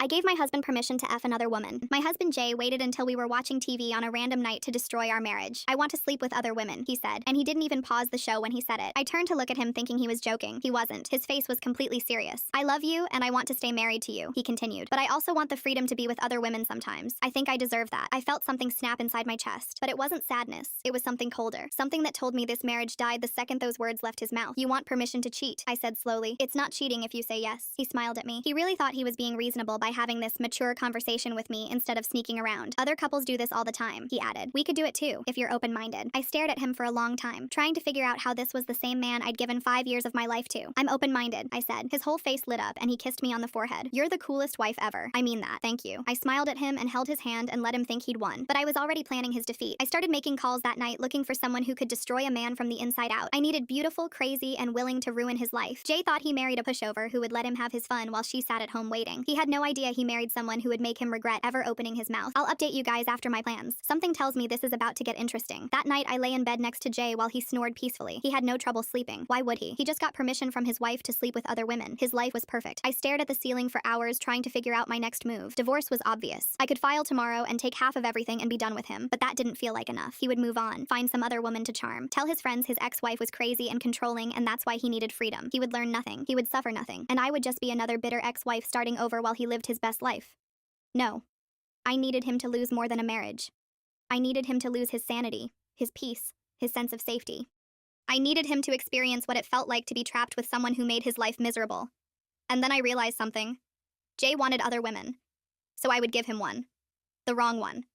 I gave my husband permission to F another woman. My husband Jay waited until we were watching TV on a random night to destroy our marriage. I want to sleep with other women, he said, and he didn't even pause the show when he said it. I turned to look at him thinking he was joking. He wasn't. His face was completely serious. I love you and I want to stay married to you, he continued. But I also want the freedom to be with other women sometimes. I think I deserve that. I felt something snap inside my chest. But it wasn't sadness. It was something colder. Something that told me this marriage died the second those words left his mouth. You want permission to cheat, I said slowly. It's not cheating if you say yes. He smiled at me. He really thought he was being reasonable by having this mature conversation with me instead of sneaking around. Other couples do this all the time, he added. We could do it too, if you're open-minded. I stared at him for a long time, trying to figure out how this was the same man I'd given 5 years of my life to. I'm open-minded, I said. His whole face lit up and he kissed me on the forehead. You're the coolest wife ever. I mean that. Thank you. I smiled at him and held his hand and let him think he'd won. But I was already planning his defeat. I started making calls that night looking for someone who could destroy a man from the inside out. I needed beautiful, crazy, and willing to ruin his life. Jay thought he married a pushover who would let him have his fun while she sat at home waiting. He had no idea he married someone who would make him regret ever opening his mouth. I'll update you guys after my plans. Something tells me this is about to get interesting. That night, I lay in bed next to Jay while he snored peacefully. He had no trouble sleeping. Why would he? He just got permission from his wife to sleep with other women. His life was perfect. I stared at the ceiling for hours trying to figure out my next move. Divorce was obvious. I could file tomorrow and take half of everything and be done with him, but that didn't feel like enough. He would move on, find some other woman to charm, tell his friends his ex-wife was crazy and controlling and that's why he needed freedom. He would learn nothing. He would suffer nothing. And I would just be another bitter ex-wife starting over while he lived his best life. No. I needed him to lose more than a marriage. I needed him to lose his sanity, his peace, his sense of safety. I needed him to experience what it felt like to be trapped with someone who made his life miserable. And then I realized something. Jay wanted other women. So I would give him one. The wrong one.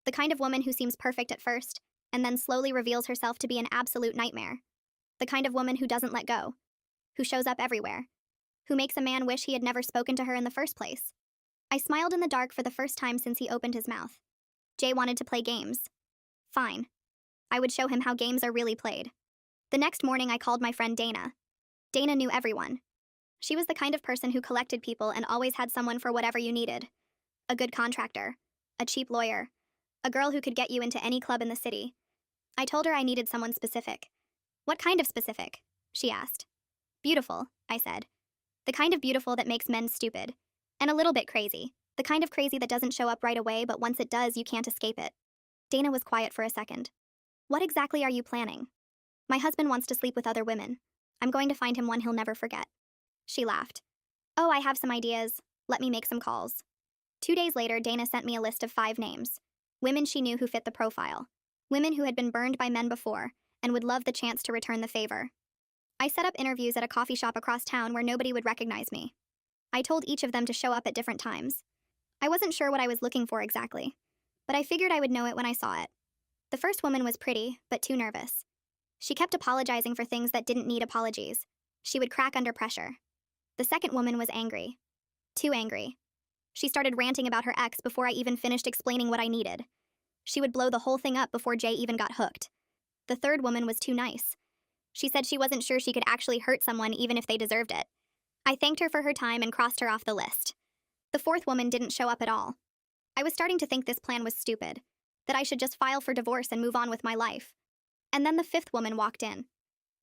The kind of woman who seems perfect at first, and then slowly reveals herself to be an absolute nightmare. The kind of woman who doesn't let go. Who shows up everywhere. Who makes a man wish he had never spoken to her in the first place. I smiled in the dark for the first time since he opened his mouth. Jay wanted to play games. Fine. I would show him how games are really played. The next morning, I called my friend Dana. Dana knew everyone. She was the kind of person who collected people and always had someone for whatever you needed. A good contractor. A cheap lawyer. A girl who could get you into any club in the city. I told her I needed someone specific. What kind of specific? She asked. Beautiful, I said. The kind of beautiful that makes men stupid. And a little bit crazy. The kind of crazy that doesn't show up right away, but once it does, you can't escape it. Dana was quiet for a second. What exactly are you planning? My husband wants to sleep with other women. I'm going to find him one he'll never forget. She laughed. Oh, I have some ideas. Let me make some calls. 2 days later, Dana sent me a list of 5 names. Women she knew who fit the profile. Women who had been burned by men before and would love the chance to return the favor. I set up interviews at a coffee shop across town where nobody would recognize me. I told each of them to show up at different times. I wasn't sure what I was looking for exactly, but I figured I would know it when I saw it. The first woman was pretty, but too nervous. She kept apologizing for things that didn't need apologies. She would crack under pressure. The second woman was angry. Too angry. She started ranting about her ex before I even finished explaining what I needed. She would blow the whole thing up before Jay even got hooked. The third woman was too nice. She said she wasn't sure she could actually hurt someone even if they deserved it. I thanked her for her time and crossed her off the list. The fourth woman didn't show up at all. I was starting to think this plan was stupid, that I should just file for divorce and move on with my life. And then the fifth woman walked in.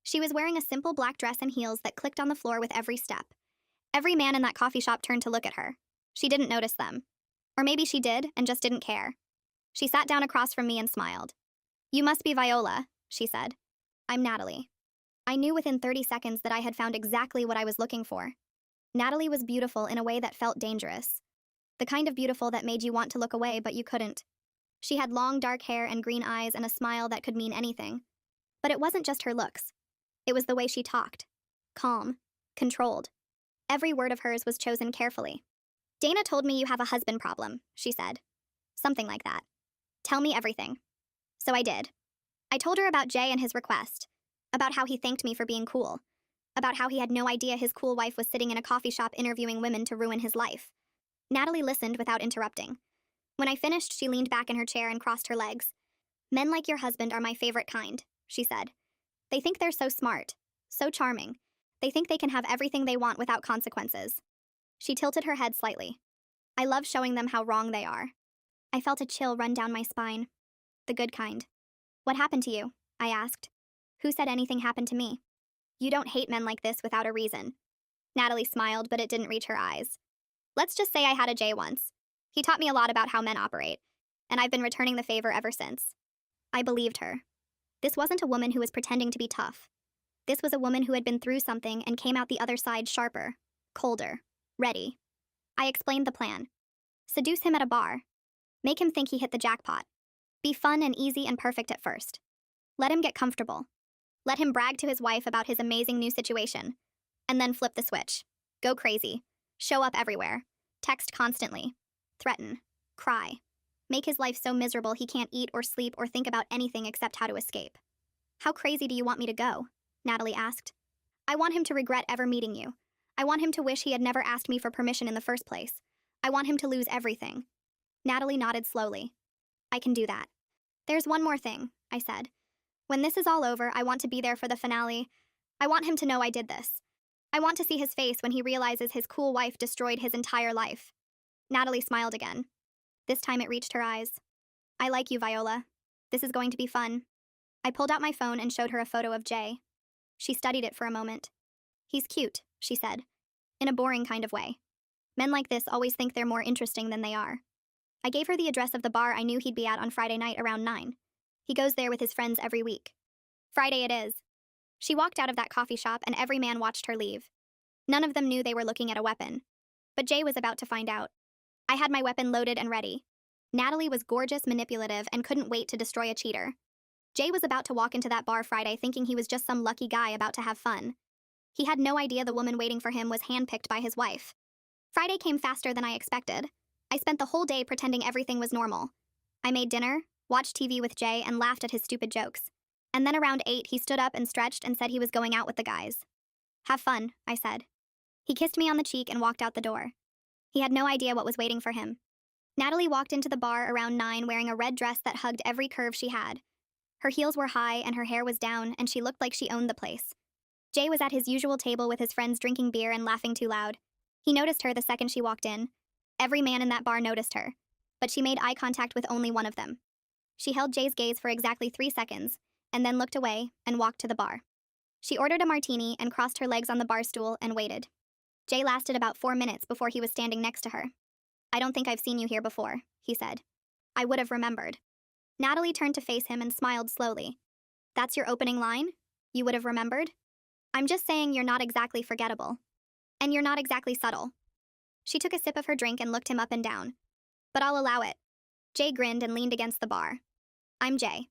She was wearing a simple black dress and heels that clicked on the floor with every step. Every man in that coffee shop turned to look at her. She didn't notice them. Or maybe she did and just didn't care. She sat down across from me and smiled. You must be Viola, she said. I'm Natalie. I knew within 30 seconds that I had found exactly what I was looking for. Natalie was beautiful in a way that felt dangerous. The kind of beautiful that made you want to look away, but you couldn't. She had long dark hair and green eyes and a smile that could mean anything. But it wasn't just her looks. It was the way she talked. Calm. Controlled. Every word of hers was chosen carefully. Dana told me you have a husband problem, she said. Something like that. Tell me everything. So I did. I told her about Jay and his request. About how he thanked me for being cool. About how he had no idea his cool wife was sitting in a coffee shop interviewing women to ruin his life. Natalie listened without interrupting. When I finished, she leaned back in her chair and crossed her legs. Men like your husband are my favorite kind, she said. They think they're so smart, so charming. They think they can have everything they want without consequences. She tilted her head slightly. I love showing them how wrong they are. I felt a chill run down my spine. The good kind. What happened to you? I asked. Who said anything happened to me? You don't hate men like this without a reason. Natalie smiled, but it didn't reach her eyes. Let's just say I had a Jay once. He taught me a lot about how men operate, and I've been returning the favor ever since. I believed her. This wasn't a woman who was pretending to be tough. This was a woman who had been through something and came out the other side sharper, colder, ready. I explained the plan. Seduce him at a bar. Make him think he hit the jackpot. Be fun and easy and perfect at first. Let him get comfortable. Let him brag to his wife about his amazing new situation. And then flip the switch. Go crazy. Show up everywhere. Text constantly. Threaten. Cry. Make his life so miserable he can't eat or sleep or think about anything except how to escape. How crazy do you want me to go? Natalie asked. I want him to regret ever meeting you. I want him to wish he had never asked me for permission in the first place. I want him to lose everything. Natalie nodded slowly. I can do that. There's one more thing, I said. When this is all over, I want to be there for the finale. I want him to know I did this. I want to see his face when he realizes his cool wife destroyed his entire life. Natalie smiled again. This time it reached her eyes. I like you, Viola. This is going to be fun. I pulled out my phone and showed her a photo of Jay. She studied it for a moment. He's cute, she said, in a boring kind of way. Men like this always think they're more interesting than they are. I gave her the address of the bar I knew he'd be at on Friday night around 9. He goes there with his friends every week. Friday it is. She walked out of that coffee shop and every man watched her leave. None of them knew they were looking at a weapon. But Jay was about to find out. I had my weapon loaded and ready. Natalie was gorgeous, manipulative, and couldn't wait to destroy a cheater. Jay was about to walk into that bar Friday thinking he was just some lucky guy about to have fun. He had no idea the woman waiting for him was handpicked by his wife. Friday came faster than I expected. I spent the whole day pretending everything was normal. I made dinner, watched TV with Jay, and laughed at his stupid jokes. And then around 8, he stood up and stretched and said he was going out with the guys. Have fun, I said. He kissed me on the cheek and walked out the door. He had no idea what was waiting for him. Natalie walked into the bar around 9 wearing a red dress that hugged every curve she had. Her heels were high and her hair was down, and she looked like she owned the place. Jay was at his usual table with his friends drinking beer and laughing too loud. He noticed her the second she walked in. Every man in that bar noticed her, but she made eye contact with only one of them. She held Jay's gaze for exactly 3 seconds, and then looked away and walked to the bar. She ordered a martini and crossed her legs on the bar stool and waited. Jay lasted about 4 minutes before he was standing next to her. I don't think I've seen you here before, he said. I would have remembered. Natalie turned to face him and smiled slowly. That's your opening line? You would have remembered? I'm just saying you're not exactly forgettable. And you're not exactly subtle. She took a sip of her drink and looked him up and down. But I'll allow it. Jay grinned and leaned against the bar. I'm Jay.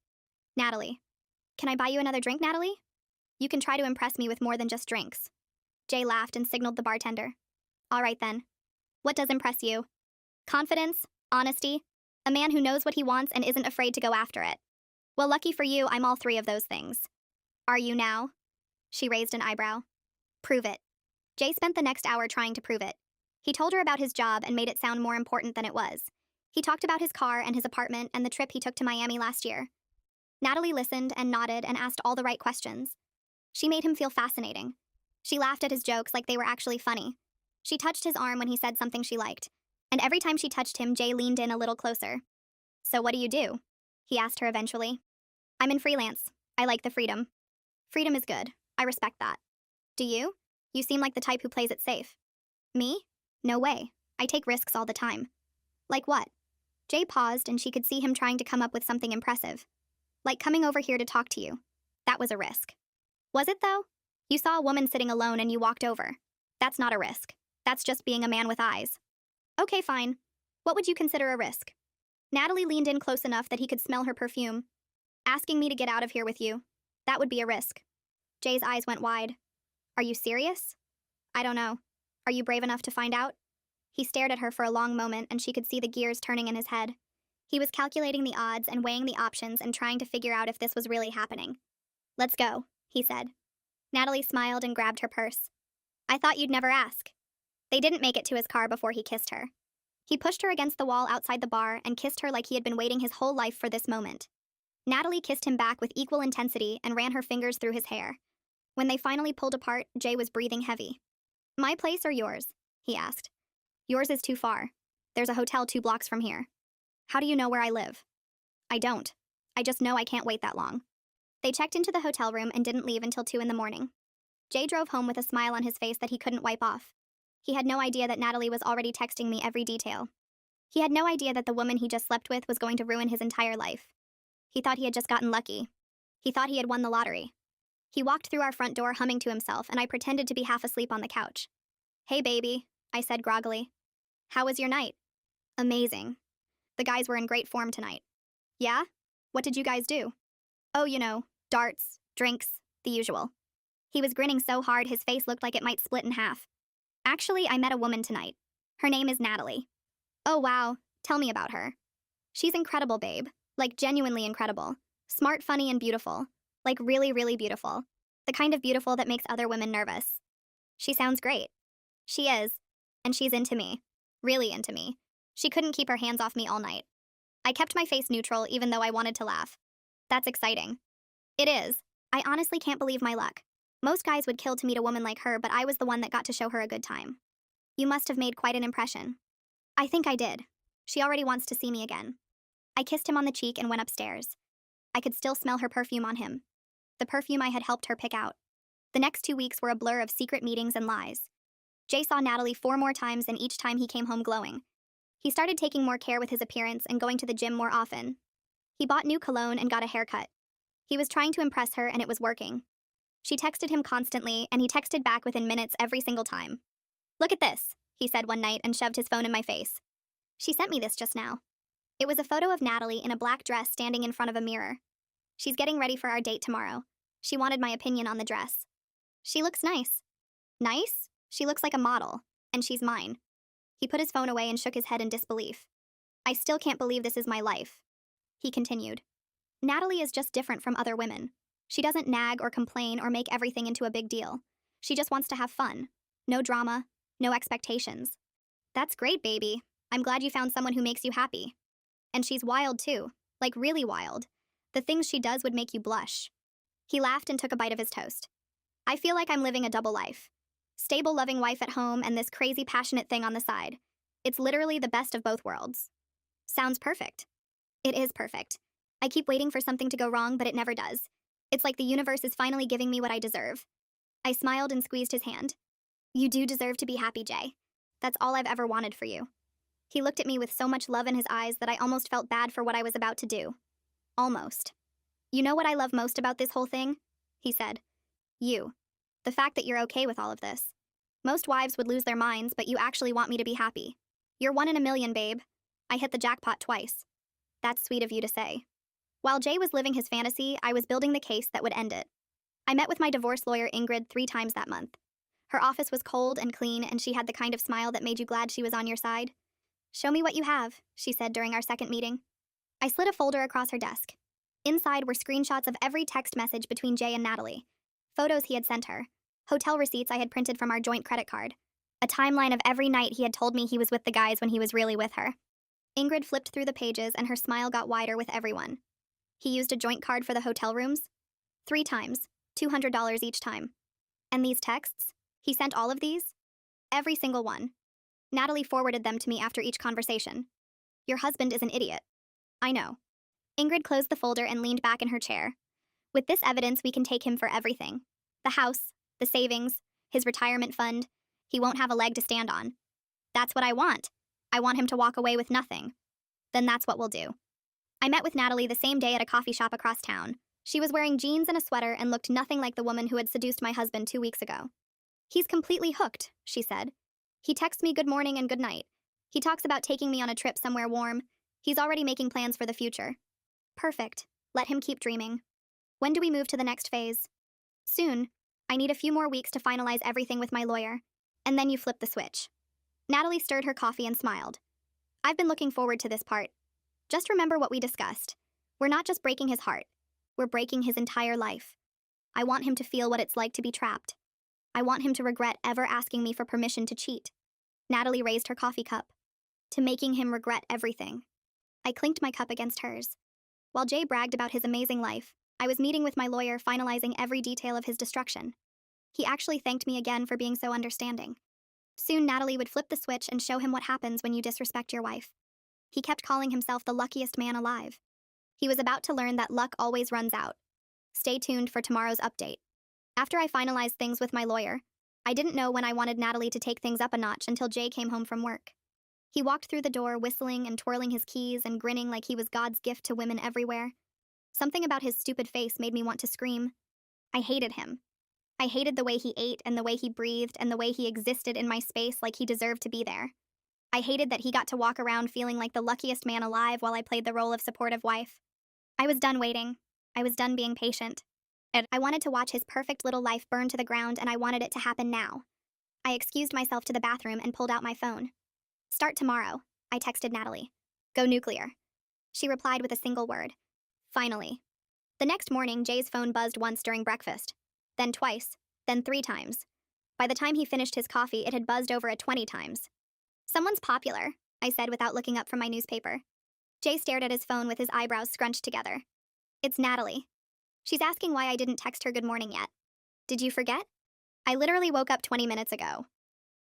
Natalie. Can I buy you another drink, Natalie? You can try to impress me with more than just drinks. Jay laughed and signaled the bartender. All right then. What does impress you? Confidence, honesty, a man who knows what he wants and isn't afraid to go after it. Well, lucky for you, I'm all 3 of those things. Are you now? She raised an eyebrow. Prove it. Jay spent the next hour trying to prove it. He told her about his job and made it sound more important than it was. He talked about his car and his apartment and the trip he took to Miami last year. Natalie listened and nodded and asked all the right questions. She made him feel fascinating. She laughed at his jokes like they were actually funny. She touched his arm when he said something she liked. And every time she touched him, Jay leaned in a little closer. So what do you do? He asked her eventually. I'm in freelance. I like the freedom. Freedom is good. I respect that. Do you? You seem like the type who plays it safe. Me? No way. I take risks all the time. Like what? Jay paused and she could see him trying to come up with something impressive. Like coming over here to talk to you. That was a risk. Was it though? You saw a woman sitting alone and you walked over. That's not a risk. That's just being a man with eyes. Okay, fine. What would you consider a risk? Natalie leaned in close enough that he could smell her perfume. Asking me to get out of here with you. That would be a risk. Jay's eyes went wide. Are you serious? I don't know. Are you brave enough to find out? He stared at her for a long moment and she could see the gears turning in his head. He was calculating the odds and weighing the options and trying to figure out if this was really happening. Let's go, he said. Natalie smiled and grabbed her purse. I thought you'd never ask. They didn't make it to his car before he kissed her. He pushed her against the wall outside the bar and kissed her like he had been waiting his whole life for this moment. Natalie kissed him back with equal intensity and ran her fingers through his hair. When they finally pulled apart, Jay was breathing heavy. My place or yours? He asked. Yours is too far. There's a hotel 2 blocks from here. How do you know where I live? I don't. I just know I can't wait that long. They checked into the hotel room and didn't leave until 2 in the morning. Jay drove home with a smile on his face that he couldn't wipe off. He had no idea that Natalie was already texting me every detail. He had no idea that the woman he just slept with was going to ruin his entire life. He thought he had just gotten lucky. He thought he had won the lottery. He walked through our front door humming to himself, and I pretended to be half asleep on the couch. "Hey, baby," I said groggily. "How was your night?" "Amazing. The guys were in great form tonight." "Yeah? What did you guys do?" "Oh, darts, drinks, the usual." He was grinning so hard his face looked like it might split in half. "Actually, I met a woman tonight. Her name is Natalie." "Oh, wow. Tell me about her." "She's incredible, babe. Like, genuinely incredible. Smart, funny, and beautiful. Like, really, really beautiful. The kind of beautiful that makes other women nervous." "She sounds great." "She is. And she's into me. Really into me. She couldn't keep her hands off me all night." I kept my face neutral even though I wanted to laugh. "That's exciting." "It is. I honestly can't believe my luck. Most guys would kill to meet a woman like her, but I was the one that got to show her a good time." "You must have made quite an impression." "I think I did. She already wants to see me again." I kissed him on the cheek and went upstairs. I could still smell her perfume on him. The perfume I had helped her pick out. The next 2 weeks were a blur of secret meetings and lies. Jay saw Natalie 4 more times, and each time he came home glowing. He started taking more care with his appearance and going to the gym more often. He bought new cologne and got a haircut. He was trying to impress her, and it was working. She texted him constantly, and he texted back within minutes every single time. "Look at this," he said one night and shoved his phone in my face. "She sent me this just now." It was a photo of Natalie in a black dress standing in front of a mirror. "She's getting ready for our date tomorrow. She wanted my opinion on the dress." "She looks nice." "Nice? She looks like a model. And she's mine." He put his phone away and shook his head in disbelief. "I still can't believe this is my life." He continued. "Natalie is just different from other women. She doesn't nag or complain or make everything into a big deal. She just wants to have fun. No drama, no expectations." "That's great, baby. I'm glad you found someone who makes you happy." "And she's wild too. Like really wild. The things she does would make you blush." He laughed and took a bite of his toast. "I feel like I'm living a double life. Stable, loving wife at home and this crazy, passionate thing on the side. It's literally the best of both worlds." "Sounds perfect." "It is perfect. I keep waiting for something to go wrong, but it never does. It's like the universe is finally giving me what I deserve." I smiled and squeezed his hand. "You do deserve to be happy, Jay. That's all I've ever wanted for you." He looked at me with so much love in his eyes that I almost felt bad for what I was about to do. Almost. "You know what I love most about this whole thing?" he said. "You. The fact that you're okay with all of this. Most wives would lose their minds, but you actually want me to be happy. You're 1 in a million, babe. I hit the jackpot twice." "That's sweet of you to say." While Jay was living his fantasy, I was building the case that would end it. I met with my divorce lawyer Ingrid 3 times that month. Her office was cold and clean, and she had the kind of smile that made you glad she was on your side. "Show me what you have," she said during our second meeting. I slid a folder across her desk. Inside were screenshots of every text message between Jay and Natalie, photos he had sent her, hotel receipts I had printed from our joint credit card, a timeline of every night he had told me he was with the guys when he was really with her. Ingrid flipped through the pages and her smile got wider with everyone. He used a joint card for the hotel rooms? 3 times, $200 each time. And these texts? He sent all of these? Every single one. Natalie forwarded them to me after each conversation. "Your husband is an idiot." "I know." Ingrid closed the folder and leaned back in her chair. "With this evidence, we can take him for everything. The house, the savings, his retirement fund. He won't have a leg to stand on." "That's what I want. I want him to walk away with nothing." "Then that's what we'll do." I met with Natalie the same day at a coffee shop across town. She was wearing jeans and a sweater and looked nothing like the woman who had seduced my husband 2 weeks ago. "He's completely hooked," she said. "He texts me good morning and good night. He talks about taking me on a trip somewhere warm. He's already making plans for the future." "Perfect. Let him keep dreaming." "When do we move to the next phase?" "Soon. I need a few more weeks to finalize everything with my lawyer. And then you flip the switch." Natalie stirred her coffee and smiled. "I've been looking forward to this part. Just remember what we discussed. We're not just breaking his heart. We're breaking his entire life. I want him to feel what it's like to be trapped. I want him to regret ever asking me for permission to cheat." Natalie raised her coffee cup. "To making him regret everything." I clinked my cup against hers. While Jay bragged about his amazing life, I was meeting with my lawyer, finalizing every detail of his destruction. He actually thanked me again for being so understanding. Soon Natalie would flip the switch and show him what happens when you disrespect your wife. He kept calling himself the luckiest man alive. He was about to learn that luck always runs out. Stay tuned for tomorrow's update. After I finalized things with my lawyer, I didn't know when I wanted Natalie to take things up a notch until Jay came home from work. He walked through the door whistling and twirling his keys and grinning like he was God's gift to women everywhere. Something about his stupid face made me want to scream. I hated him. I hated the way he ate and the way he breathed and the way he existed in my space like he deserved to be there. I hated that he got to walk around feeling like the luckiest man alive while I played the role of supportive wife. I was done waiting. I was done being patient. I wanted to watch his perfect little life burn to the ground, and I wanted it to happen now. I excused myself to the bathroom and pulled out my phone. Start tomorrow, I texted Natalie. Go nuclear. She replied with a single word. Finally. The next morning, Jay's phone buzzed once during breakfast, then twice, then 3 times. By the time he finished his coffee, it had buzzed over 20 times. Someone's popular, I said without looking up from my newspaper. Jay stared at his phone with his eyebrows scrunched together. It's Natalie. She's asking why I didn't text her good morning yet. Did you forget? I literally woke up 20 minutes ago.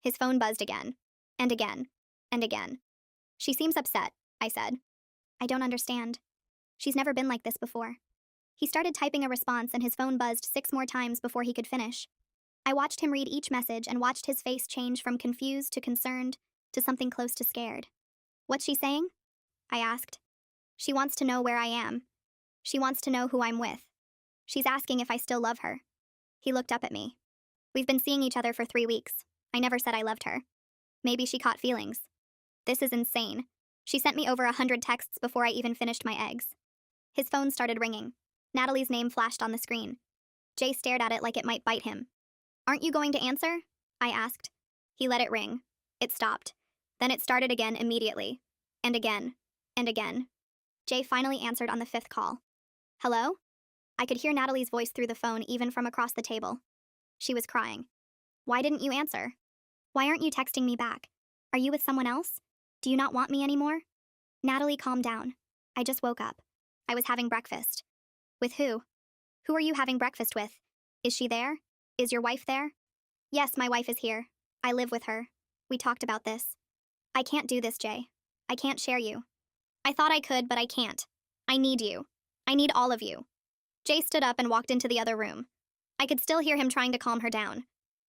His phone buzzed again, and again, and again. She seems upset, I said. I don't understand. She's never been like this before. He started typing a response and his phone buzzed 6 more times before he could finish. I watched him read each message and watched his face change from confused to concerned to something close to scared. What's she saying? I asked. She wants to know where I am. She wants to know who I'm with. She's asking if I still love her. He looked up at me. We've been seeing each other for 3 weeks. I never said I loved her. Maybe she caught feelings. This is insane. She sent me over 100 texts before I even finished my eggs. His phone started ringing. Natalie's name flashed on the screen. Jay stared at it like it might bite him. Aren't you going to answer? I asked. He let it ring. It stopped. Then it started again immediately. And again. And again. Jay finally answered on the 5th call. Hello? I could hear Natalie's voice through the phone even from across the table. She was crying. Why didn't you answer? Why aren't you texting me back? Are you with someone else? Do you not want me anymore? Natalie, calm down. I just woke up. I was having breakfast. With who? Who are you having breakfast with? Is she there? Is your wife there? Yes, my wife is here. I live with her. We talked about this. I can't do this, Jay. I can't share you. I thought I could, but I can't. I need you. I need all of you. Jay stood up and walked into the other room. I could still hear him trying to calm her down.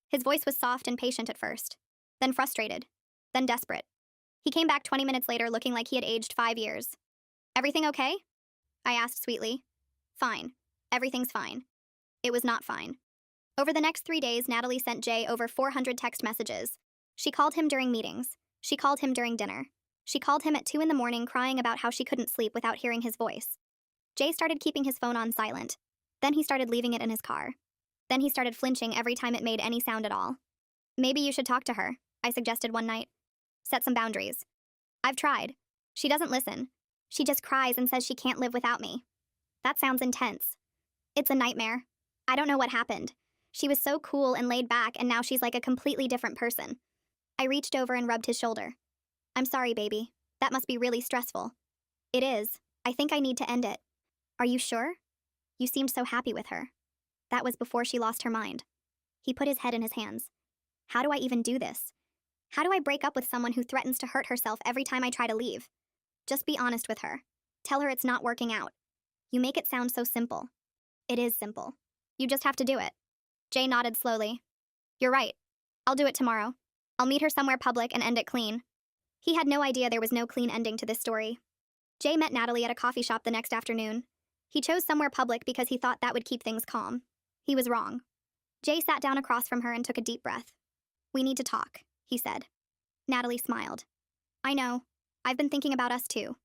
His voice was soft and patient at first, then frustrated, then desperate. He came back 20 minutes later looking like he had aged 5 years. Everything okay? I asked sweetly. Fine. Everything's fine. It was not fine. Over the next 3 days, Natalie sent Jay over 400 text messages. She called him during meetings. She called him during dinner. She called him at 2 in the morning crying about how she couldn't sleep without hearing his voice. Jay started keeping his phone on silent. Then he started leaving it in his car. Then he started flinching every time it made any sound at all. Maybe you should talk to her, I suggested one night. Set some boundaries. I've tried. She doesn't listen. She just cries and says she can't live without me. That sounds intense. It's a nightmare. I don't know what happened. She was so cool and laid back, and now she's like a completely different person. I reached over and rubbed his shoulder. I'm sorry, baby. That must be really stressful. It is. I think I need to end it. Are you sure? You seemed so happy with her. That was before she lost her mind. He put his head in his hands. How do I even do this? How do I break up with someone who threatens to hurt herself every time I try to leave? Just be honest with her. Tell her it's not working out. You make it sound so simple. It is simple. You just have to do it. Jay nodded slowly. You're right. I'll do it tomorrow. I'll meet her somewhere public and end it clean. He had no idea there was no clean ending to this story. Jay met Natalie at a coffee shop the next afternoon. He chose somewhere public because he thought that would keep things calm. He was wrong. Jay sat down across from her and took a deep breath. We need to talk, he said. Natalie smiled. I know. I've been thinking about us too.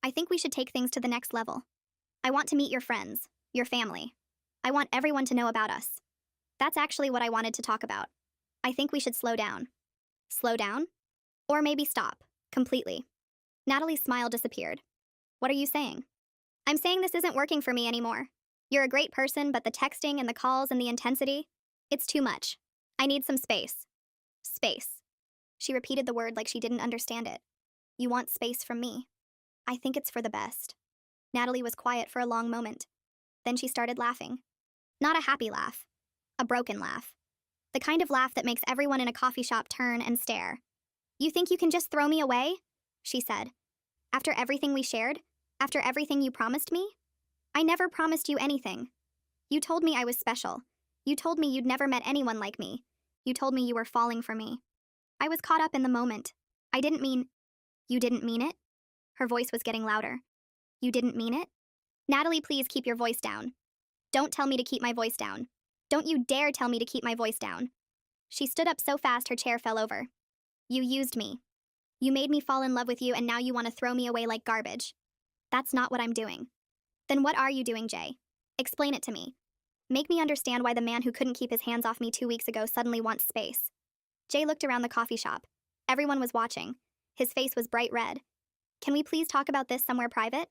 I think we should take things to the next level. I want to meet your friends, your family. I want everyone to know about us. That's actually what I wanted to talk about. I think we should slow down. Slow down? Or maybe stop, completely. Natalie's smile disappeared. What are you saying? I'm saying this isn't working for me anymore. You're a great person, but the texting and the calls and the intensity, it's too much. I need some space. Space. She repeated the word like she didn't understand it. You want space from me. I think it's for the best. Natalie was quiet for a long moment. Then she started laughing. Not a happy laugh. A broken laugh. The kind of laugh that makes everyone in a coffee shop turn and stare. You think you can just throw me away? She said. After everything we shared? After everything you promised me? I never promised you anything. You told me I was special. You told me you'd never met anyone like me. You told me you were falling for me. I was caught up in the moment. I didn't mean. You didn't mean it? Her voice was getting louder. You didn't mean it? Natalie, please keep your voice down. Don't tell me to keep my voice down. Don't you dare tell me to keep my voice down. She stood up so fast her chair fell over. You used me. You made me fall in love with you and now you want to throw me away like garbage. That's not what I'm doing. Then what are you doing, Jay? Explain it to me. Make me understand why the man who couldn't keep his hands off me 2 weeks ago suddenly wants space. Jay looked around the coffee shop. Everyone was watching. His face was bright red. Can we please talk about this somewhere private?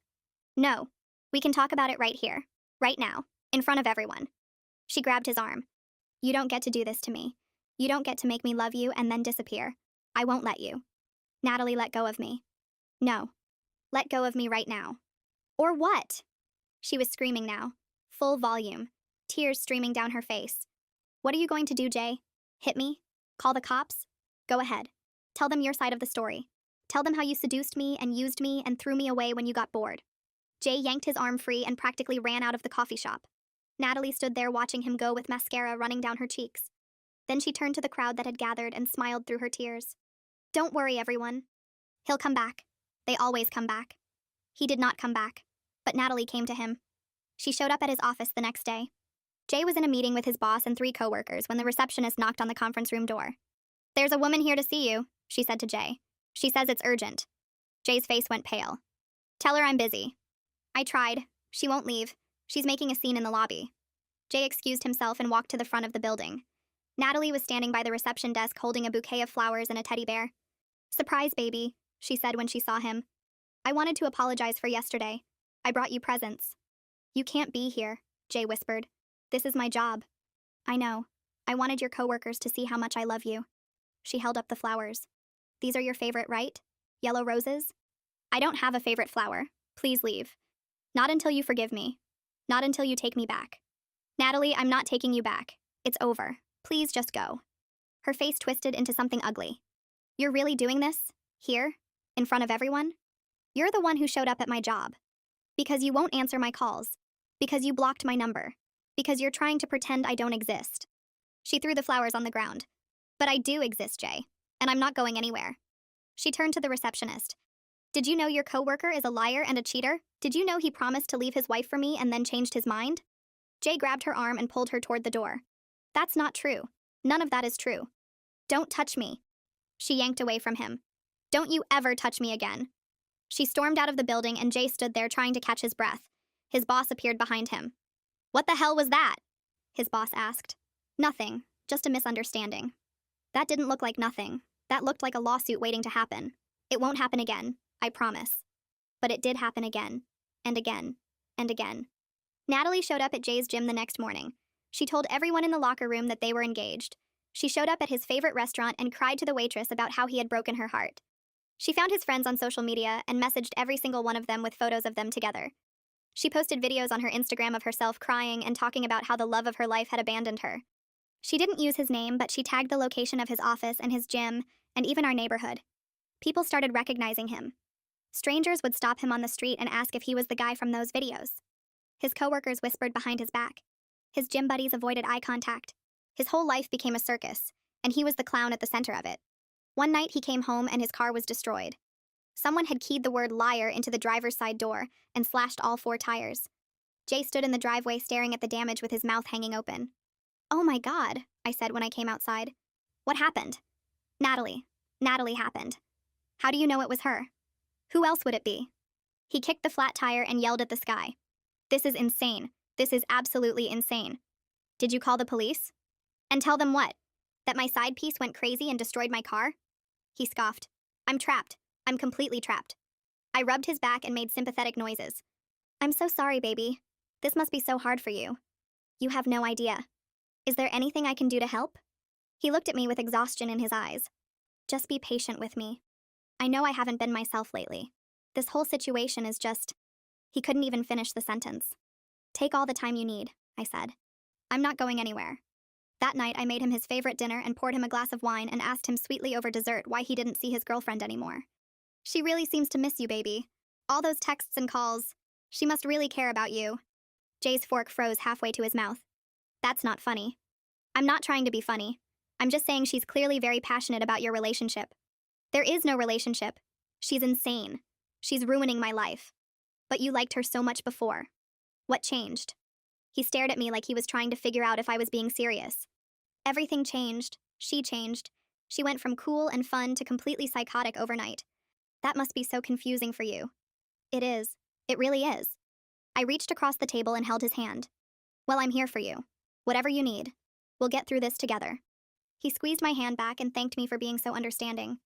No. We can talk about it right here. Right now. In front of everyone. She grabbed his arm. You don't get to do this to me. You don't get to make me love you and then disappear. I won't let you. Natalie, let go of me. No. Let go of me right now. Or what? She was screaming now. Full volume. Tears streaming down her face. What are you going to do, Jay? Hit me? Call the cops? Go ahead. Tell them your side of the story. Tell them how you seduced me and used me and threw me away when you got bored. Jay yanked his arm free and practically ran out of the coffee shop. Natalie stood there watching him go with mascara running down her cheeks. Then she turned to the crowd that had gathered and smiled through her tears. Don't worry, everyone. He'll come back. They always come back. He did not come back, but Natalie came to him. She showed up at his office the next day. Jay was in a meeting with his boss and 3 coworkers when the receptionist knocked on the conference room door. There's a woman here to see you, she said to Jay. She says it's urgent. Jay's face went pale. Tell her I'm busy. I tried. She won't leave. She's making a scene in the lobby. Jay excused himself and walked to the front of the building. Natalie was standing by the reception desk holding a bouquet of flowers and a teddy bear. Surprise, baby, she said when she saw him. I wanted to apologize for yesterday. I brought you presents. You can't be here, Jay whispered. This is my job. I know. I wanted your coworkers to see how much I love you. She held up the flowers. These are your favorite, right? Yellow roses? I don't have a favorite flower. Please leave. Not until you forgive me. Not until you take me back. Natalie, I'm not taking you back. It's over. Please just go. Her face twisted into something ugly. You're really doing this? Here? In front of everyone? You're the one who showed up at my job. Because you won't answer my calls. Because you blocked my number. Because you're trying to pretend I don't exist. She threw the flowers on the ground. But I do exist, Jay. And I'm not going anywhere. She turned to the receptionist. Did you know your coworker is a liar and a cheater? Did you know he promised to leave his wife for me and then changed his mind? Jay grabbed her arm and pulled her toward the door. That's not true. None of that is true. Don't touch me. She yanked away from him. Don't you ever touch me again. She stormed out of the building and Jay stood there trying to catch his breath. His boss appeared behind him. What the hell was that? His boss asked. Nothing, just a misunderstanding. That didn't look like nothing. That looked like a lawsuit waiting to happen. It won't happen again, I promise. But it did happen again, and again, and again. Natalie showed up at Jay's gym the next morning. She told everyone in the locker room that they were engaged. She showed up at his favorite restaurant and cried to the waitress about how he had broken her heart. She found his friends on social media and messaged every single one of them with photos of them together. She posted videos on her Instagram of herself crying and talking about how the love of her life had abandoned her. She didn't use his name, but she tagged the location of his office and his gym, and even our neighborhood. People started recognizing him. Strangers would stop him on the street and ask if he was the guy from those videos. His coworkers whispered behind his back. His gym buddies avoided eye contact. His whole life became a circus, and he was the clown at the center of it. One night he came home and his car was destroyed. Someone had keyed the word liar into the driver's side door and slashed all 4 tires. Jay stood in the driveway staring at the damage with his mouth hanging open. Oh my God, I said when I came outside. What happened? Natalie. Natalie happened. How do you know it was her? Who else would it be? He kicked the flat tire and yelled at the sky. This is insane. This is absolutely insane. Did you call the police? And tell them what? That my side piece went crazy and destroyed my car? He scoffed. I'm trapped. I'm completely trapped. I rubbed his back and made sympathetic noises. I'm so sorry, baby. This must be so hard for you. You have no idea. Is there anything I can do to help? He looked at me with exhaustion in his eyes. Just be patient with me. I know I haven't been myself lately. This whole situation is just... He couldn't even finish the sentence. Take all the time you need, I said. I'm not going anywhere. That night, I made him his favorite dinner and poured him a glass of wine and asked him sweetly over dessert why he didn't see his girlfriend anymore. She really seems to miss you, baby. All those texts and calls. She must really care about you. Jay's fork froze halfway to his mouth. That's not funny. I'm not trying to be funny. I'm just saying she's clearly very passionate about your relationship. There is no relationship. She's insane. She's ruining my life. But you liked her so much before. What changed? He stared at me like he was trying to figure out if I was being serious. Everything changed. She changed. She went from cool and fun to completely psychotic overnight. That must be so confusing for you. It is. It really is. I reached across the table and held his hand. Well, I'm here for you. Whatever you need. We'll get through this together. He squeezed my hand back and thanked me for being so understanding.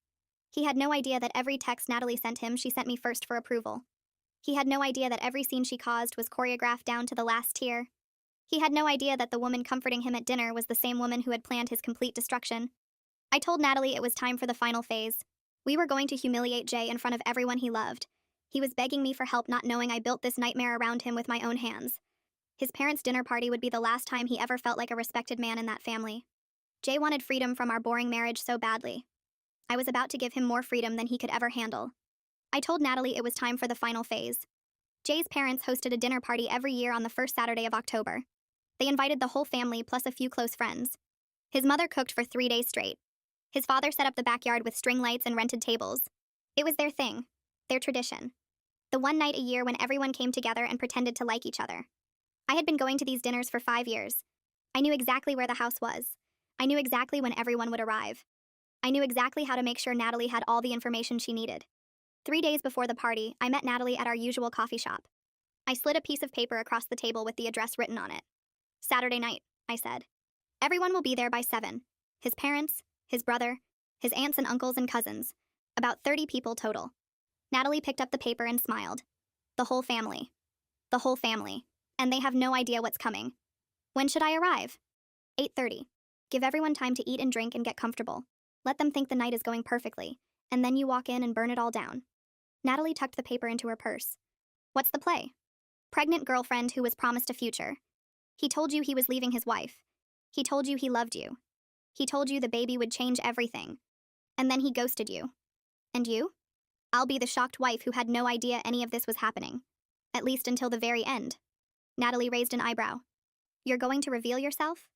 He had no idea that every text Natalie sent him, she sent me first for approval. He had no idea that every scene she caused was choreographed down to the last tear. He had no idea that the woman comforting him at dinner was the same woman who had planned his complete destruction. I told Natalie it was time for the final phase. We were going to humiliate Jay in front of everyone he loved. He was begging me for help, not knowing I built this nightmare around him with my own hands. His parents' dinner party would be the last time he ever felt like a respected man in that family. Jay wanted freedom from our boring marriage so badly. I was about to give him more freedom than he could ever handle. I told Natalie it was time for the final phase. Jay's parents hosted a dinner party every year on the first Saturday of October. They invited the whole family plus a few close friends. His mother cooked for 3 days straight. His father set up the backyard with string lights and rented tables. It was their thing, their tradition. The one night a year when everyone came together and pretended to like each other. I had been going to these dinners for 5 years. I knew exactly where the house was. I knew exactly when everyone would arrive. I knew exactly how to make sure Natalie had all the information she needed. 3 days before the party, I met Natalie at our usual coffee shop. I slid a piece of paper across the table with the address written on it. Saturday night, I said. Everyone will be there by 7. His parents, his brother, his aunts and uncles and cousins. About 30 people total. Natalie picked up the paper and smiled. The whole family. The whole family. And they have no idea what's coming. When should I arrive? 8:30. Give everyone time to eat and drink and get comfortable. Let them think the night is going perfectly, and then you walk in and burn it all down. Natalie tucked the paper into her purse. What's the play? Pregnant girlfriend who was promised a future. He told you he was leaving his wife. He told you he loved you. He told you the baby would change everything. And then he ghosted you. And you? I'll be the shocked wife who had no idea any of this was happening. At least until the very end. Natalie raised an eyebrow. You're going to reveal yourself?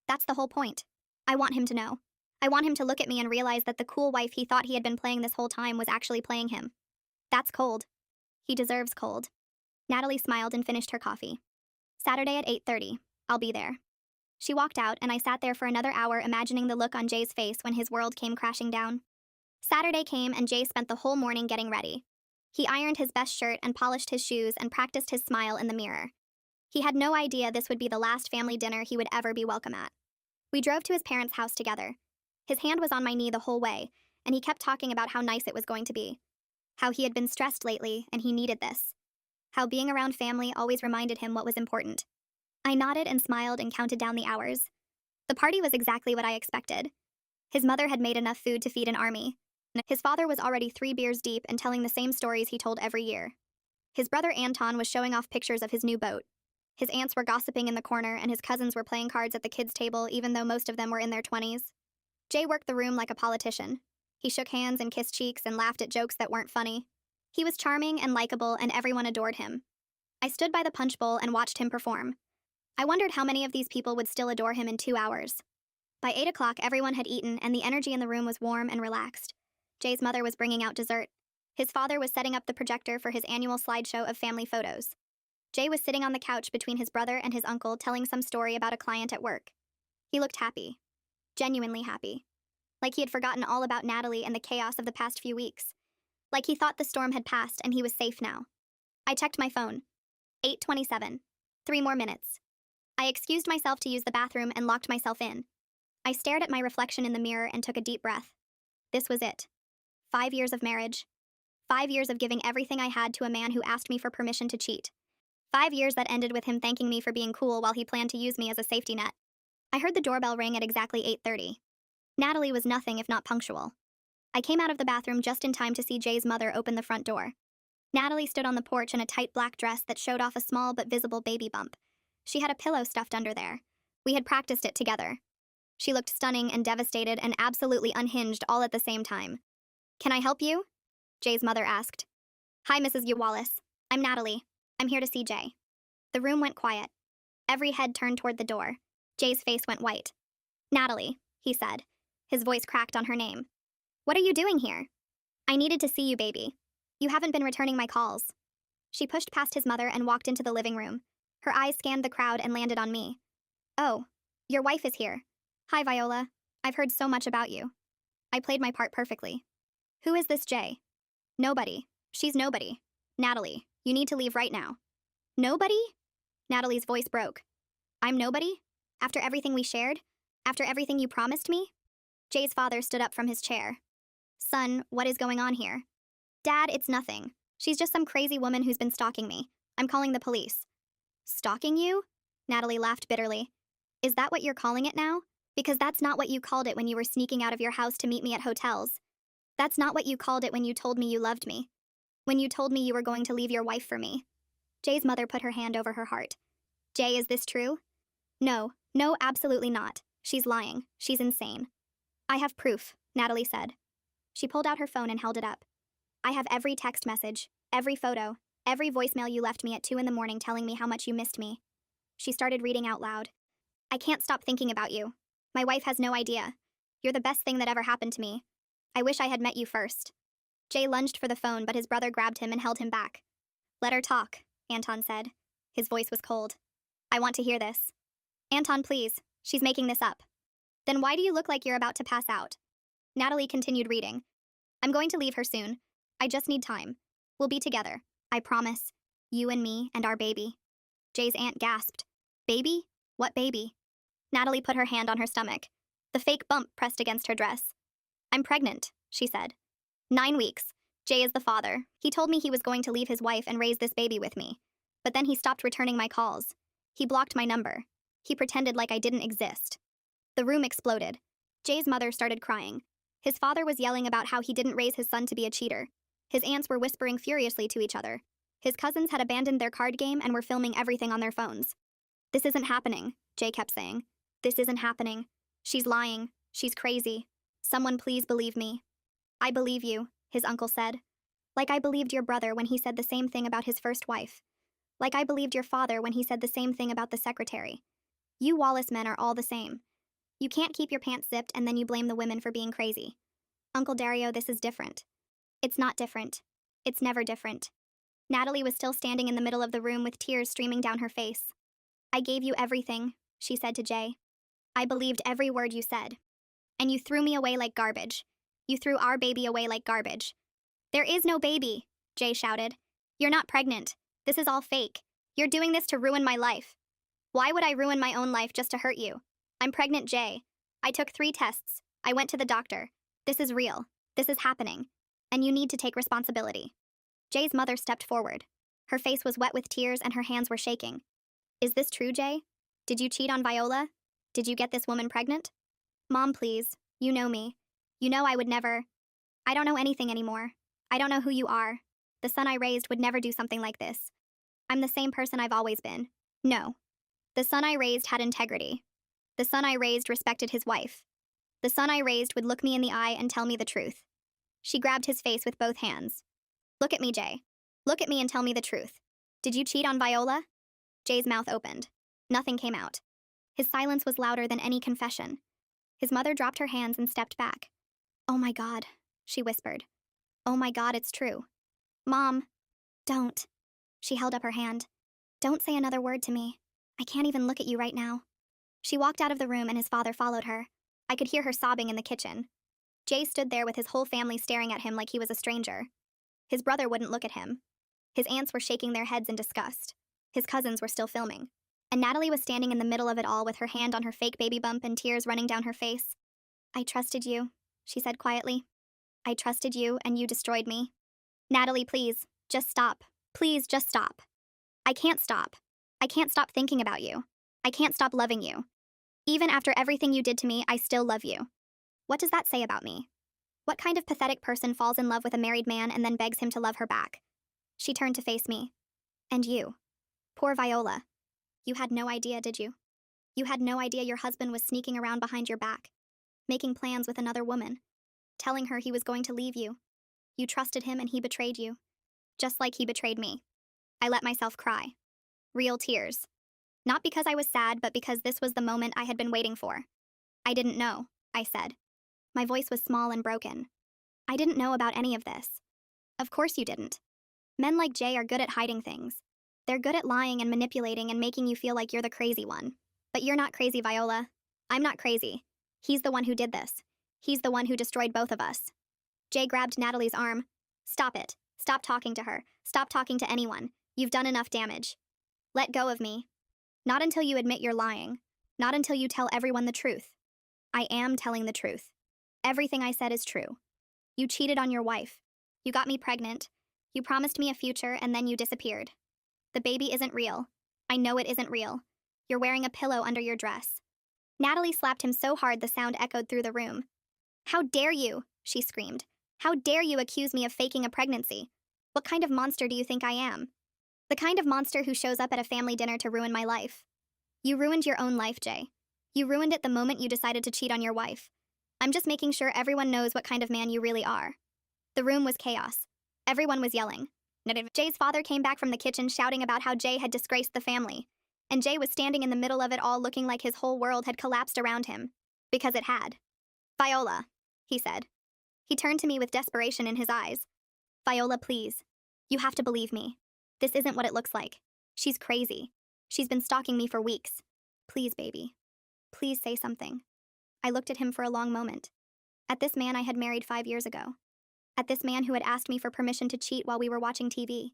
That's the whole point. I want him to know. I want him to look at me and realize that the cool wife he thought he had been playing this whole time was actually playing him. That's cold. He deserves cold. Natalie smiled and finished her coffee. Saturday at 8:30. I'll be there. She walked out, and I sat there for another hour imagining the look on Jay's face when his world came crashing down. Saturday came, and Jay spent the whole morning getting ready. He ironed his best shirt and polished his shoes and practiced his smile in the mirror. He had no idea this would be the last family dinner he would ever be welcome at. We drove to his parents' house together. His hand was on my knee the whole way, and he kept talking about how nice it was going to be. How he had been stressed lately, and he needed this. How being around family always reminded him what was important. I nodded and smiled and counted down the hours. The party was exactly what I expected. His mother had made enough food to feed an army. His father was already 3 beers deep and telling the same stories he told every year. His brother Anton was showing off pictures of his new boat. His aunts were gossiping in the corner, and his cousins were playing cards at the kids' table, even though most of them were in their 20s. Jay worked the room like a politician. He shook hands and kissed cheeks and laughed at jokes that weren't funny. He was charming and likable, and everyone adored him. I stood by the punch bowl and watched him perform. I wondered how many of these people would still adore him in 2 hours. By 8 o'clock, everyone had eaten, and the energy in the room was warm and relaxed. Jay's mother was bringing out dessert. His father was setting up the projector for his annual slideshow of family photos. Jay was sitting on the couch between his brother and his uncle telling some story about a client at work. He looked happy. Genuinely happy. Like he had forgotten all about Natalie and the chaos of the past few weeks. Like he thought the storm had passed and he was safe now. I checked my phone. 8:27. 3 more minutes. I excused myself to use the bathroom and locked myself in. I stared at my reflection in the mirror and took a deep breath. This was it. 5 years of marriage. 5 years of giving everything I had to a man who asked me for permission to cheat. 5 years that ended with him thanking me for being cool while he planned to use me as a safety net. I heard the doorbell ring at exactly 8:30. Natalie was nothing if not punctual. I came out of the bathroom just in time to see Jay's mother open the front door. Natalie stood on the porch in a tight black dress that showed off a small but visible baby bump. She had a pillow stuffed under there. We had practiced it together. She looked stunning and devastated and absolutely unhinged all at the same time. Can I help you? Jay's mother asked. Hi, Mrs. Wallace. I'm Natalie. I'm here to see Jay. The room went quiet. Every head turned toward the door. Jay's face went white. Natalie, he said. His voice cracked on her name. What are you doing here? I needed to see you, baby. You haven't been returning my calls. She pushed past his mother and walked into the living room. Her eyes scanned the crowd and landed on me. Oh, your wife is here. Hi, Viola. I've heard so much about you. I played my part perfectly. Who is this Jay? Nobody. She's nobody. Natalie, you need to leave right now. Nobody? Natalie's voice broke. I'm nobody? After everything we shared? After everything you promised me? Jay's father stood up from his chair. Son, what is going on here? Dad, it's nothing. She's just some crazy woman who's been stalking me. I'm calling the police. Stalking you? Natalie laughed bitterly. Is that what you're calling it now? Because that's not what you called it when you were sneaking out of your house to meet me at hotels. That's not what you called it when you told me you loved me. When you told me you were going to leave your wife for me. Jay's mother put her hand over her heart. Jay, is this true? No, absolutely not. She's lying. She's insane. I have proof, Natalie said. She pulled out her phone and held it up. I have every text message, every photo, every voicemail you left me at 2 a.m. telling me how much you missed me. She started reading out loud. I can't stop thinking about you. My wife has no idea. You're the best thing that ever happened to me. I wish I had met you first. Jay lunged for the phone, but his brother grabbed him and held him back. Let her talk, Anton said. His voice was cold. I want to hear this. Anton, please. She's making this up. Then why do you look like you're about to pass out? Natalie continued reading. I'm going to leave her soon. I just need time. We'll be together. I promise. You and me and our baby. Jay's aunt gasped. Baby? What baby? Natalie put her hand on her stomach. The fake bump pressed against her dress. I'm pregnant, she said. 9 weeks. Jay is the father. He told me he was going to leave his wife and raise this baby with me. But then he stopped returning my calls. He blocked my number. He pretended like I didn't exist. The room exploded. Jay's mother started crying. His father was yelling about how he didn't raise his son to be a cheater. His aunts were whispering furiously to each other. His cousins had abandoned their card game and were filming everything on their phones. This isn't happening, Jay kept saying. This isn't happening. She's lying. She's crazy. Someone please believe me. I believe you, his uncle said. Like I believed your brother when he said the same thing about his first wife. Like I believed your father when he said the same thing about the secretary. You Wallace men are all the same. You can't keep your pants zipped and then you blame the women for being crazy. Uncle Dario, this is different. It's not different. It's never different. Natalie was still standing in the middle of the room with tears streaming down her face. I gave you everything, she said to Jay. I believed every word you said. And you threw me away like garbage. You threw our baby away like garbage. There is no baby, Jay shouted. You're not pregnant. This is all fake. You're doing this to ruin my life. Why would I ruin my own life just to hurt you? I'm pregnant, Jay. I took 3 tests. I went to the doctor. This is real. This is happening. And you need to take responsibility. Jay's mother stepped forward. Her face was wet with tears and her hands were shaking. Is this true, Jay? Did you cheat on Viola? Did you get this woman pregnant? Mom, please. You know me. You know I would never. I don't know anything anymore. I don't know who you are. The son I raised would never do something like this. I'm the same person I've always been. No. The son I raised had integrity. The son I raised respected his wife. The son I raised would look me in the eye and tell me the truth. She grabbed his face with both hands. Look at me, Jay. Look at me and tell me the truth. Did you cheat on Viola? Jay's mouth opened. Nothing came out. His silence was louder than any confession. His mother dropped her hands and stepped back. Oh my God, she whispered. Oh my God, it's true. Mom, don't. She held up her hand. Don't say another word to me. I can't even look at you right now. She walked out of the room and his father followed her. I could hear her sobbing in the kitchen. Jay stood there with his whole family staring at him like he was a stranger. His brother wouldn't look at him. His aunts were shaking their heads in disgust. His cousins were still filming. And Natalie was standing in the middle of it all with her hand on her fake baby bump and tears running down her face. I trusted you, she said quietly. I trusted you and you destroyed me. Natalie, please, just stop. Please, just stop. I can't stop. I can't stop thinking about you. I can't stop loving you. Even after everything you did to me, I still love you. What does that say about me? What kind of pathetic person falls in love with a married man and then begs him to love her back? She turned to face me. And you. Poor Viola. You had no idea, did you? You had no idea your husband was sneaking around behind your back, making plans with another woman, telling her he was going to leave you. You trusted him and he betrayed you, just like he betrayed me. I let myself cry. Real tears. Not because I was sad, but because this was the moment I had been waiting for. I didn't know. I said. My voice was small and broken. I didn't know about any of this. Of course you didn't. Men like Jay are good at hiding things. They're good at lying and manipulating and making you feel like you're the crazy one. But you're not crazy, Viola. I'm not crazy. He's the one who did this. He's the one who destroyed both of us. Jay grabbed Natalie's arm. Stop it. Stop talking to her. Stop talking to anyone. You've done enough damage. Let go of me. Not until you admit you're lying. Not until you tell everyone the truth. I am telling the truth. Everything I said is true. You cheated on your wife. You got me pregnant. You promised me a future and then you disappeared. The baby isn't real. I know it isn't real. You're wearing a pillow under your dress. Natalie slapped him so hard the sound echoed through the room. How dare you, she screamed. How dare you accuse me of faking a pregnancy? What kind of monster do you think I am? The kind of monster who shows up at a family dinner to ruin my life. You ruined your own life, Jay. You ruined it the moment you decided to cheat on your wife. I'm just making sure everyone knows what kind of man you really are. The room was chaos. Everyone was yelling. Jay's father came back from the kitchen shouting about how Jay had disgraced the family. And Jay was standing in the middle of it all looking like his whole world had collapsed around him. Because it had. Viola, he said. He turned to me with desperation in his eyes. Viola, please. You have to believe me. This isn't what it looks like. She's crazy. She's been stalking me for weeks. Please, baby. Please say something. I looked at him for a long moment. At this man I had married 5 years ago. At this man who had asked me for permission to cheat while we were watching TV.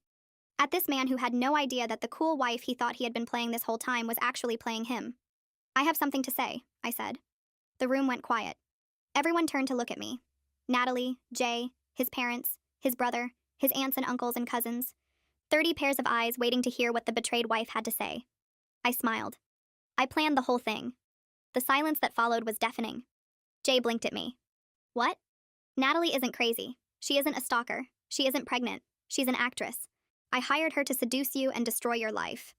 At this man who had no idea that the cool wife he thought he had been playing this whole time was actually playing him. I have something to say, I said. The room went quiet. Everyone turned to look at me. Natalie, Jay, his parents, his brother, his aunts and uncles and cousins. 30 pairs of eyes waiting to hear what the betrayed wife had to say. I smiled. I planned the whole thing. The silence that followed was deafening. Jay blinked at me. What? Natalie isn't crazy. She isn't a stalker. She isn't pregnant. She's an actress. I hired her to seduce you and destroy your life.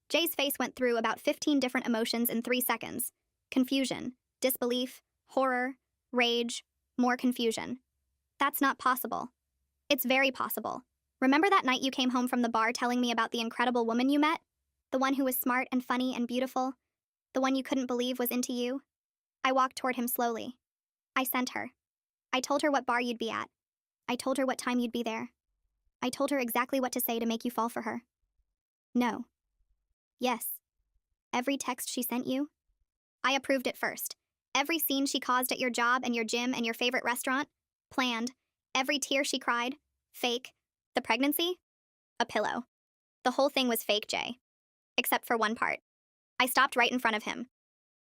Jay's face went through about 15 different emotions in 3 seconds. Confusion, disbelief, horror, rage, more confusion. That's not possible. It's very possible. Remember that night you came home from the bar telling me about the incredible woman you met? The one who was smart and funny and beautiful? The one you couldn't believe was into you? I walked toward him slowly. I sent her. I told her what bar you'd be at. I told her what time you'd be there. I told her exactly what to say to make you fall for her. No. Yes. Every text she sent you? I approved it first. Every scene she caused at your job and your gym and your favorite restaurant? Planned. Every tear she cried? Fake. The pregnancy? A pillow. The whole thing was fake, Jay. Except for one part. I stopped right in front of him.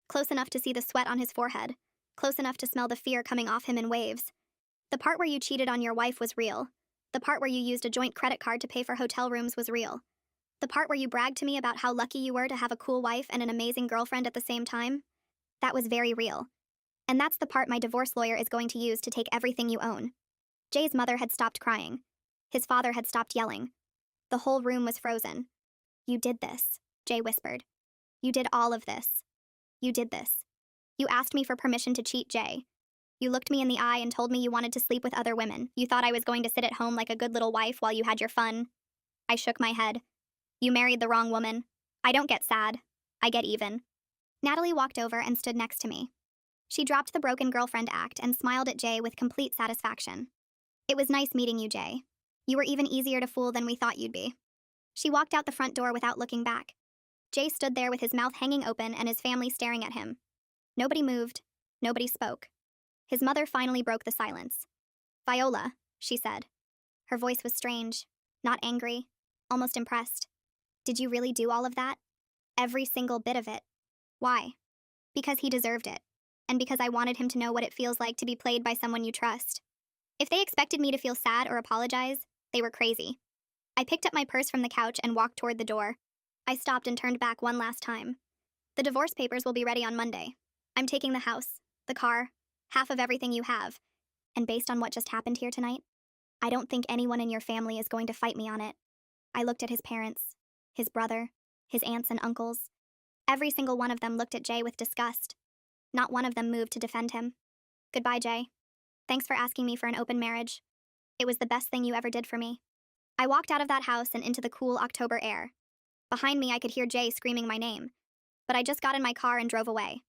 Close enough to see the sweat on his forehead. Close enough to smell the fear coming off him in waves. The part where you cheated on your wife was real. The part where you used a joint credit card to pay for hotel rooms was real. The part where you bragged to me about how lucky you were to have a cool wife and an amazing girlfriend at the same time? That was very real. And that's the part my divorce lawyer is going to use to take everything you own. Jay's mother had stopped crying. His father had stopped yelling. The whole room was frozen. You did this, Jay whispered. You did all of this. You did this. You asked me for permission to cheat Jay. You looked me in the eye and told me you wanted to sleep with other women. You thought I was going to sit at home like a good little wife while you had your fun. I shook my head. You married the wrong woman. I don't get sad. I get even. Natalie walked over and stood next to me. She dropped the broken girlfriend act and smiled at Jay with complete satisfaction. It was nice meeting you, Jay. You were even easier to fool than we thought you'd be. She walked out the front door without looking back. Jay stood there with his mouth hanging open and his family staring at him. Nobody moved. Nobody spoke. His mother finally broke the silence. Viola, she said. Her voice was strange, not angry, almost impressed. Did you really do all of that? Every single bit of it. Why? Because he deserved it. And because I wanted him to know what it feels like to be played by someone you trust. If they expected me to feel sad or apologize, they were crazy. I picked up my purse from the couch and walked toward the door. I stopped and turned back one last time. The divorce papers will be ready on Monday. I'm taking the house, the car, half of everything you have. And based on what just happened here tonight, I don't think anyone in your family is going to fight me on it. I looked at his parents, his brother, his aunts and uncles. Every single one of them looked at Jay with disgust. Not one of them moved to defend him. Goodbye, Jay. Thanks for asking me for an open marriage. It was the best thing you ever did for me. I walked out of that house and into the cool October air. Behind me, I could hear Jay screaming my name. But I just got in my car and drove away.